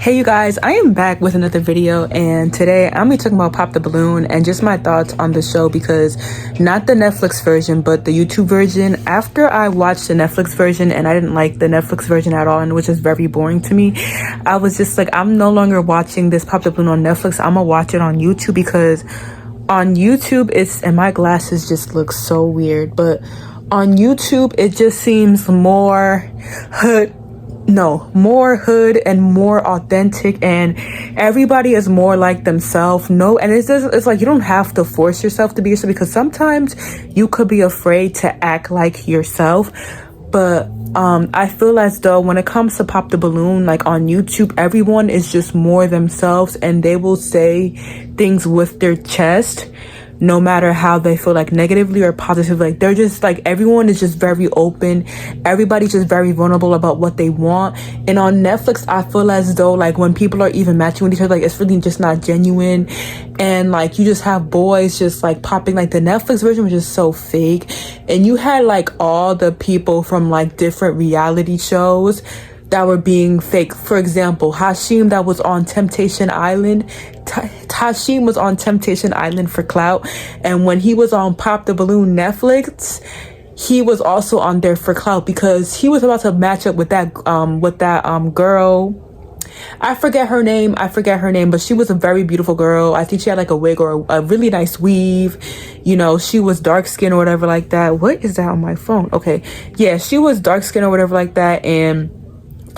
Hey you guys, I am back with another video, and today I'm gonna be talking about Pop the Balloon and just my thoughts on the show, because not the Netflix version but the YouTube version. After I watched the Netflix version and I didn't like the Netflix version at all, and which is very boring to me, I was just like, I'm no longer watching this Pop the Balloon on Netflix. I'm gonna watch it on YouTube, because on YouTube and my glasses just look so weird, but on YouTube it just seems more hood and more authentic, and everybody is more like themselves. And it's like, you don't have to force yourself to be yourself, because sometimes you could be afraid to act like yourself. But I feel as though when it comes to Pop the Balloon, like on YouTube, everyone is just more themselves, and they will say things with their chest, no matter how they feel, like negatively or positively. Like, they're just like, everyone is just very open. Everybody's just very vulnerable about what they want. And on Netflix, I feel as though, like, when people are even matching with each other, like, it's really just not genuine. And like, you just have boys just like popping, like the Netflix version was just so fake. And you had like all the people from like different reality shows that were being fake. For example, Hashim, that was on Temptation Island. Hashim was on Temptation Island for clout, and when he was on Pop the Balloon Netflix, he was also on there for clout, because he was about to match up with that girl. I forget her name, but she was a very beautiful girl. I think she had like a wig or a really nice weave. You know, she was dark skinned or whatever like that. What is that on my phone? Okay, yeah, she was dark skinned or whatever like that, and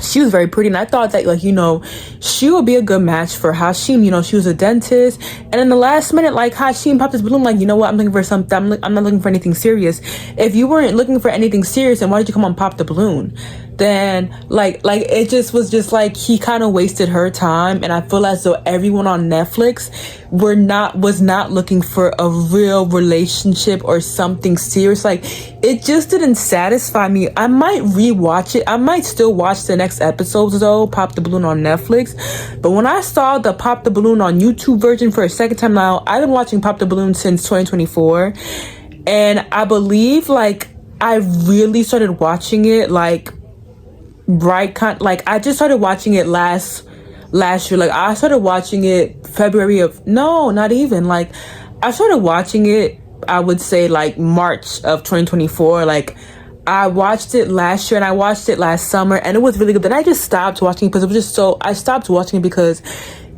she was very pretty. And I thought that, like, you know, she would be a good match for Hashim. You know, she was a dentist, and in the last minute, like, Hashim popped this balloon, like, you know what, I'm looking for something. I'm not looking for anything serious. If you weren't looking for anything serious, then why did you come on Pop the Balloon? Then like it just was just like, he kind of wasted her time. And I feel as though everyone on Netflix was not looking for a real relationship or something serious. Like, it just didn't satisfy me. I might rewatch it. I might still watch the next episodes though, Pop the Balloon on Netflix. But when I saw the Pop the Balloon on YouTube version for a second time now, I've been watching Pop the Balloon since 2024, and I believe like I really started watching it like I just started watching it last year. Like, I started watching it February of, no, not even, like, I started watching it, I would say like March of 2024. Like, I watched it last year and I watched it last summer, and it was really good. Then I just stopped watching it because it was just so, I stopped watching it because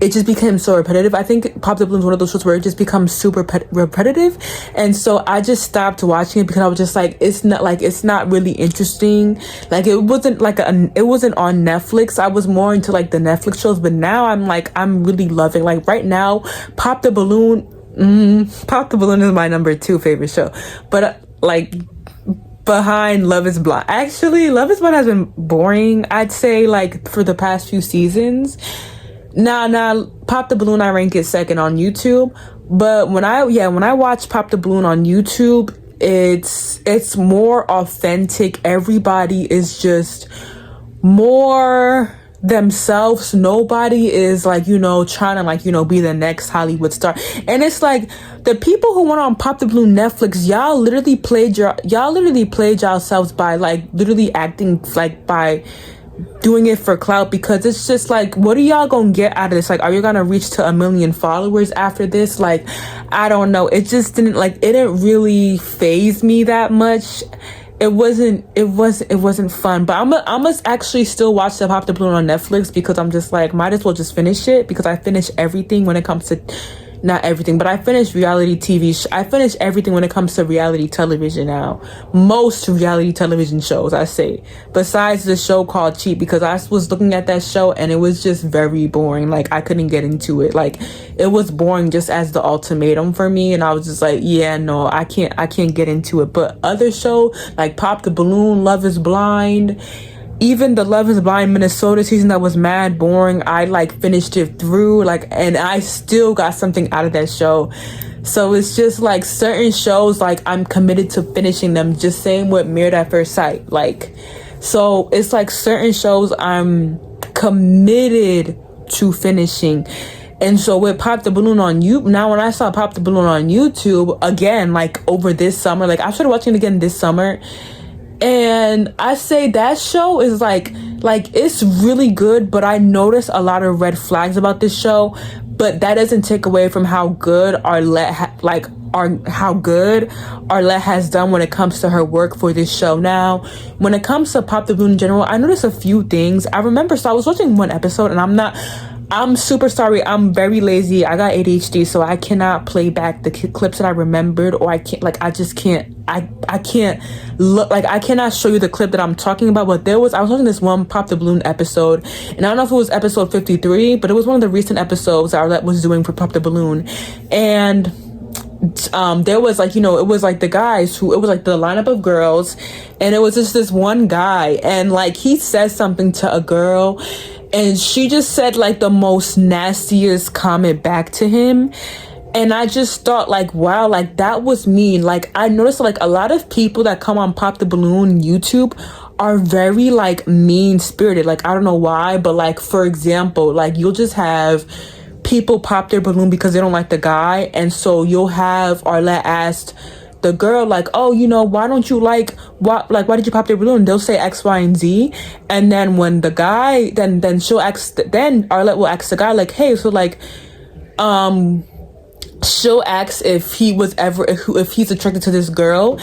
it just became so repetitive. I think Pop the Balloon is one of those shows where it just becomes super repetitive, and so I just stopped watching it because I was just like, it's not really interesting. Like, it wasn't it wasn't on Netflix. I was more into like the Netflix shows, but now I'm really loving, like, right now, Pop the Balloon. Pop the Balloon is my number 2 favorite show, but like, behind Love is Blind. Actually, Love is Blind has been boring, I'd say, like, for the past few seasons. Nah, Pop the Balloon, I rank it second on YouTube. But when I watch Pop the Balloon on YouTube, it's more authentic. Everybody is just more themselves. Nobody is like, you know, trying to like, you know, be the next Hollywood star. And it's like, the people who went on Pop the Balloon Netflix, y'all literally played yourselves by like literally acting like by doing it for clout, because it's just like, what are y'all gonna get out of this? Like, are you gonna reach to 1 million followers after this? Like, I don't know. It just didn't, like, it didn't really faze me that much. It wasn't fun. But I must actually still watch the Pop the Balloon on Netflix, because I'm just like, might as well just finish it, because I finish everything when it comes to, not everything, but I finished reality TV. I finished everything when it comes to reality television now. Most reality television shows, I say. Besides the show called Cheat, because I was looking at that show and it was just very boring. Like, I couldn't get into it. Like, it was boring just as the ultimatum for me. And I was just like, yeah, no, I can't get into it. But other show like Pop the Balloon, Love is Blind, even the Love is Blind Minnesota season that was mad boring, I like finished it through, like, and I still got something out of that show. So it's just like certain shows, like, I'm committed to finishing them. Just same with Married at First Sight. Like, so it's like certain shows I'm committed to finishing. And so with Pop the Balloon on YouTube, now when I saw Pop the Balloon on YouTube again, like over this summer, like I started watching it again this summer, and I say that show is like like, it's really good, but I noticed a lot of red flags about this show. But that doesn't take away from how good how good Arlette has done when it comes to her work for this show. Now, when it comes to Pop the Balloon in general, I noticed a few things. I remember, so I was watching one episode, and I'm super sorry. I'm very lazy. I got ADHD, so I cannot play back the clips that I remembered, or I can't, like, I just can't, I can't look, like, I cannot show you the clip that I'm talking about. But I was watching this one Pop the Balloon episode, and I don't know if it was episode 53, but it was one of the recent episodes that Arlette was doing for Pop the Balloon. And there was, like, it was like the guys it was like the lineup of girls, and it was just this one guy, and like he says something to a girl, and she just said like the most nastiest comment back to him. And I just thought, like, wow, like, that was mean. Like, I noticed, like, a lot of people that come on Pop the Balloon YouTube are very, like, mean-spirited. Like, I don't know why, but, like, for example, like, you'll just have people pop their balloon because they don't like the guy. And so you'll have Arlette asked the girl, like, oh, why don't you why did you pop their balloon? They'll say X, Y, and Z. And then when the guy, then Arlette will ask the guy, like, hey, so, like, she'll ask if he's attracted to this girl,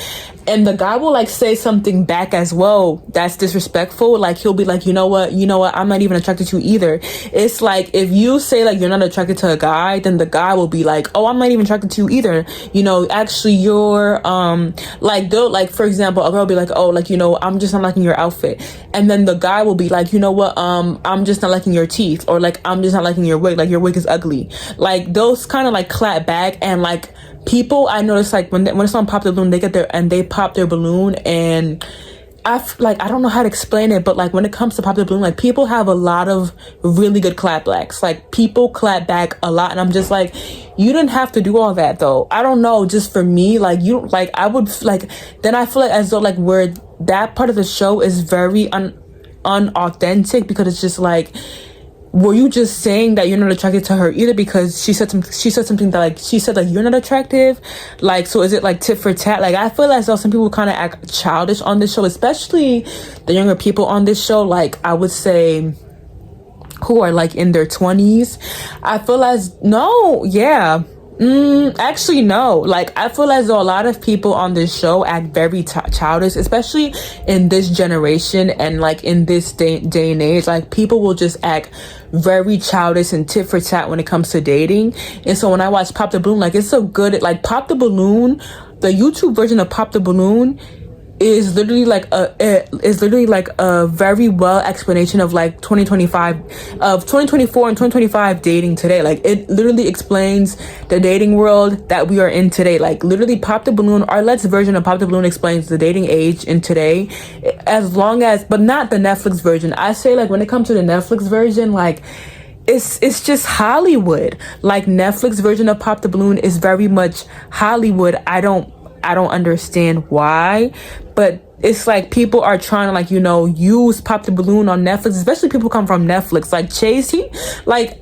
and the guy will, like, say something back as well that's disrespectful. Like, he'll be like, you know what, I'm not even attracted to you either. It's like, if you say, like, you're not attracted to a guy, then the guy will be like, oh, I'm not even attracted to you either, actually you're like, they'll, like, for example, a girl will be like, oh, like, I'm just not liking your outfit, and then the guy will be like, you know what, I'm just not liking your teeth, or like, I'm just not liking your wig, like, your wig is ugly. Like, those kind of, like, clap back. And, like, people, I notice, like, when it's on Pop the Balloon, they pop their balloon, and I don't know how to explain it, but, like, when it comes to Pop the Balloon, like, people have a lot of really good clapbacks. Like, people clap back a lot, and I'm just like, you didn't have to do all that, though. I don't know, just for me, like, you, like, I would, like, then I feel like as though, like, where that part of the show is very unauthentic, because it's just like, were you just saying that you're not attracted to her either because she said something that, like, she said, like, you're not attractive? Like, so is it, like, tit for tat? Like, I feel as though some people kind of act childish on this show, especially the younger people on this show. Like, I would say, who are, like, in their 20s. I feel actually, no. Like, I feel as though a lot of people on this show act very childish, especially in this generation and, like, in this day and age. Like, people will just act very childish and tit for tat when it comes to dating. And so when I watch Pop the Balloon, like, it's so good. Like, Pop the Balloon, the YouTube version of Pop the Balloon is literally like a very well explanation of, like, 2024 and 2025 dating today. Like, it literally explains the dating world that we are in today. Like, literally, Pop the Balloon, Arlette's version of Pop the Balloon explains the dating age in today, but not the Netflix version. I say, like, when it comes to the Netflix version, like, it's just Hollywood. Like, Netflix version of Pop the Balloon is very much Hollywood. I don't understand why, but it's like people are trying to, like, use Pop the Balloon on Netflix, especially people come from Netflix. Like, Chase,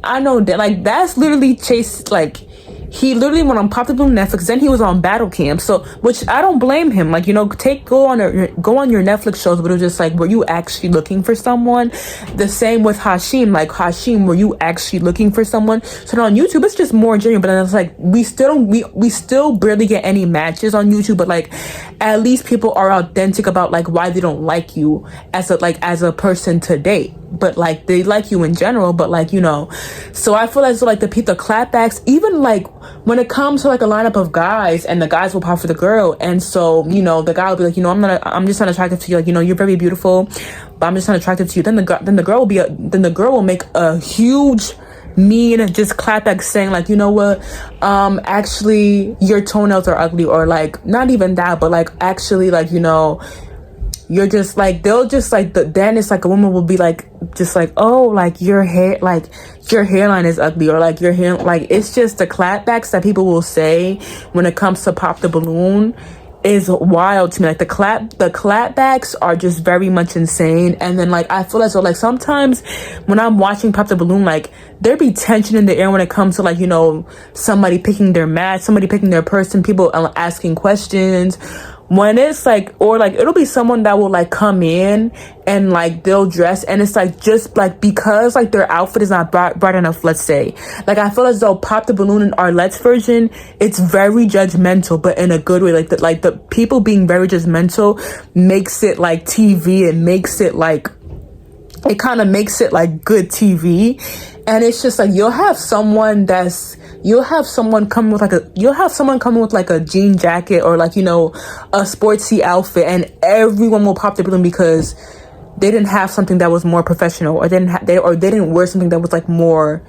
I know that, like, that's literally Chase, like, he literally went on Pop the Balloon Netflix, then he was on Battle Camp, so, which I don't blame him. Like, go on your Netflix shows, but it was just like, were you actually looking for someone? The same with Hashim. Like, Hashim, were you actually looking for someone? So on YouTube, it's just more genuine, but then it's like, we still barely get any matches on YouTube, but, like, at least people are authentic about, like, why they don't like you as a person to date. But, like, they like you in general, but, like, so I feel as though, like, the clapbacks, even, like, when it comes to, like, a lineup of guys, and the guys will pop for the girl, and so, the guy will be like, I'm just not attracted to you, like, you're very beautiful, but I'm just not attracted to you. Then the girl will make a huge mean just clapback saying, like, actually your toenails are ugly, or, like, not even that, but, like, actually, like, you're just, like, they'll just, like, then it's like a woman will be like, just like, oh, like, your hairline is ugly, or, like, your hair, like, it's just the clapbacks that people will say when it comes to Pop the Balloon is wild to me. Like, the clapbacks are just very much insane. And then, like, I feel as though, like, sometimes when I'm watching Pop the Balloon, like, there be tension in the air when it comes to, like, somebody picking their match, somebody picking their person, people asking questions, when it's like, or like it'll be someone that will like come in and like they'll dress and it's like just like because like their outfit is not bright enough, let's say. Like I feel as though Pop the Balloon in Arlette's version, it's very judgmental, but in a good way. Like the people being very judgmental makes it like TV. It makes it like, it kind of makes it like good TV. And it's just like you'll have someone coming with like a jean jacket or like, you know, a sportsy outfit, and everyone will pop the balloon because they didn't have something that was more professional, or they didn't wear something that was like more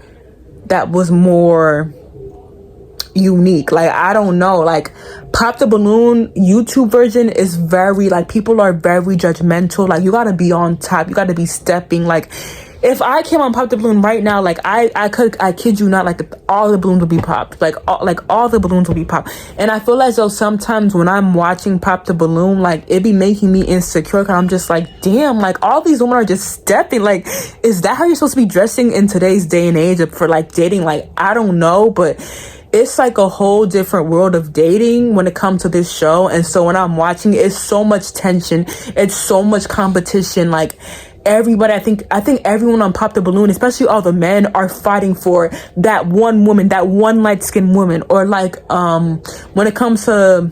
unique. Like I don't know, like Pop the Balloon YouTube version is very like, people are very judgmental. Like you gotta be on top, you gotta be stepping. Like if I came on Pop the Balloon right now, like I kid you not, like all the balloons will be popped. Like all the balloons will be popped. And I feel as though sometimes when I'm watching Pop the Balloon, like it be making me insecure, because I'm just like, damn, like all these women are just stepping. Like, is that how you're supposed to be dressing in today's day and age for like dating? Like I don't know, but it's like a whole different world of dating when it comes to this show. And so when I'm watching it, it's so much tension, it's so much competition. Like everybody, I think everyone on Pop the Balloon, especially all the men, are fighting for that one woman, that one light-skinned woman. Or like when it comes to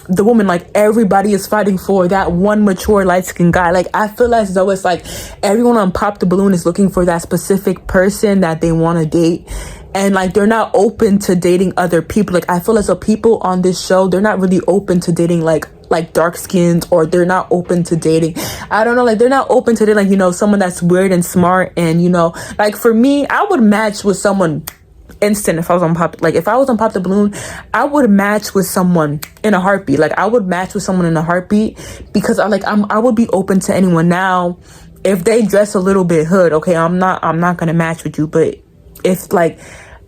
the woman, like everybody is fighting for that one mature light-skinned guy. Like I feel as though it's like everyone on Pop the Balloon is looking for that specific person that they want to date, and like they're not open to dating other people. Like I feel as though people on this show, they're not really open to dating like dark skins, or they're not open to dating, I don't know, like they're not open to dating like, you know, someone that's weird and smart. And you know, like for me, I would match with someone instant if I was on Pop the Balloon. I would match with someone in a heartbeat. Like I would match with someone in a heartbeat, because I would be open to anyone. Now if they dress a little bit hood, okay, I'm not gonna match with you. But if like,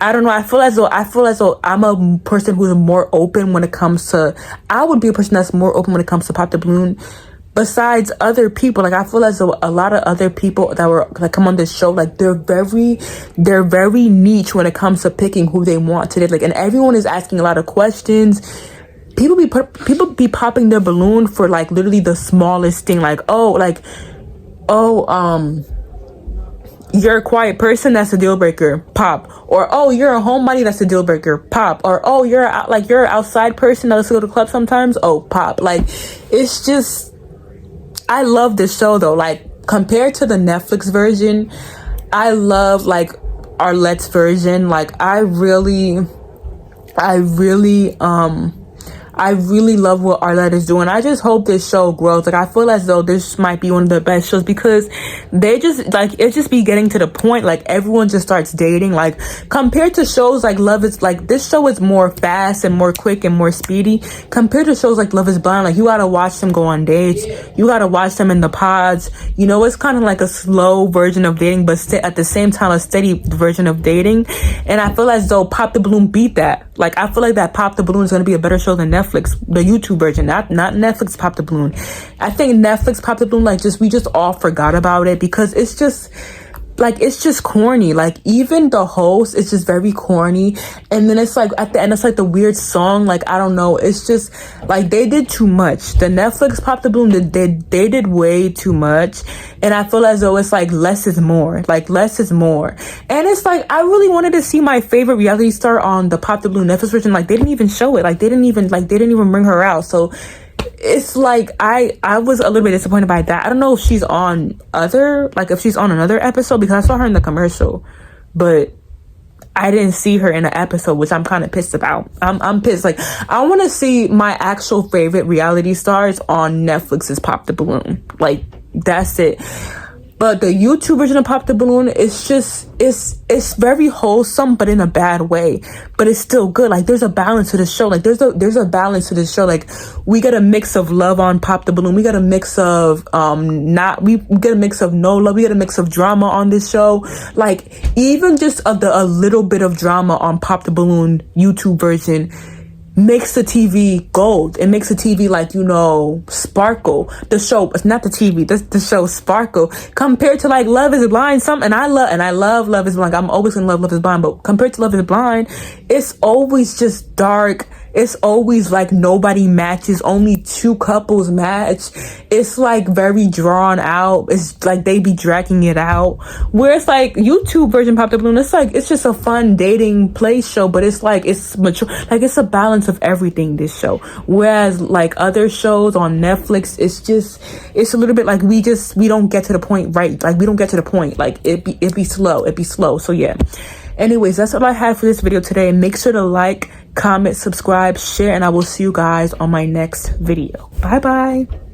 I don't know, I feel as though I'm a person who's more open when it comes to, I would be a person that's more open when it comes to Pop the Balloon besides other people. Like I feel as though a lot of other people that come on this show, like they're very niche when it comes to picking who they want to date. Like, and everyone is asking a lot of questions. People be popping their balloon for like literally the smallest thing. Like, you're a quiet person, that's a deal breaker, pop. Or oh, you're a homebody, that's a deal breaker, pop. Or oh, you're an outside person that likes to go to the club sometimes, oh, pop. Like it's just, I love this show though. Like compared to the Netflix version, I love like Arlette's version. Like I really love what Arlette is doing. I just hope this show grows. Like I feel as though this might be one of the best shows, because they just like, it just be getting to the point, like everyone just starts dating. Like compared to shows like Love Is, like this show is more fast and more quick and more speedy compared to shows like Love Is Blind. Like you gotta watch them go on dates, you gotta watch them in the pods, you know. It's kind of like a slow version of dating, but at the same time a steady version of dating. And I feel as though Pop the Balloon beat that. Like I feel like that Pop the Balloon is going to be a better show than Netflix, the YouTube version, not Netflix Pop the Balloon. I think Netflix Pop the Balloon, like we just all forgot about it, because it's just corny. Like even the host is just very corny, and then it's like at the end it's like the weird song. Like I don't know, it's just like they did too much. The Netflix Pop the Balloon, they did way too much, and I feel as though it's like less is more. Like less is more. And it's like I really wanted to see my favorite reality star on the Pop the Balloon Netflix version. Like they didn't even show it. Like they didn't even bring her out. So it's like I was a little bit disappointed by that. I don't know if she's on another episode, because I saw her in the commercial, but I didn't see her in an episode, which I'm kind of pissed about. I'm pissed. Like I want to see my actual favorite reality stars on Netflix's Pop the Balloon. Like that's it. But the YouTube version of Pop the Balloon, it's very wholesome, but in a bad way. But it's still good. Like there's a balance to the show. Like there's a balance to the show. Like we get a mix of love on Pop the Balloon. We get a mix of we get a mix of no love. We get a mix of drama on this show. Like even just a little bit of drama on Pop the Balloon YouTube version makes the TV gold. It makes the TV like, you know, sparkle. The show, it's not the TV, the show sparkle compared to like Love Is Blind. And I love Love Is Blind. I'm always gonna love Love Is Blind, but compared to Love Is Blind, it's always just dark it's always like nobody matches, only two couples match. It's like very drawn out. It's like they be dragging it out. Whereas like YouTube version popped up, and it's like it's just a fun dating play show, but it's like it's mature, like it's a balance of everything, this show. Whereas like other shows on Netflix, it's a little bit like we don't get to the point, right? Like we don't get to the point. Like it be slow. So yeah. Anyways, that's all I had for this video today. Make sure to like, comment, subscribe, share, and I will see you guys on my next video. Bye bye.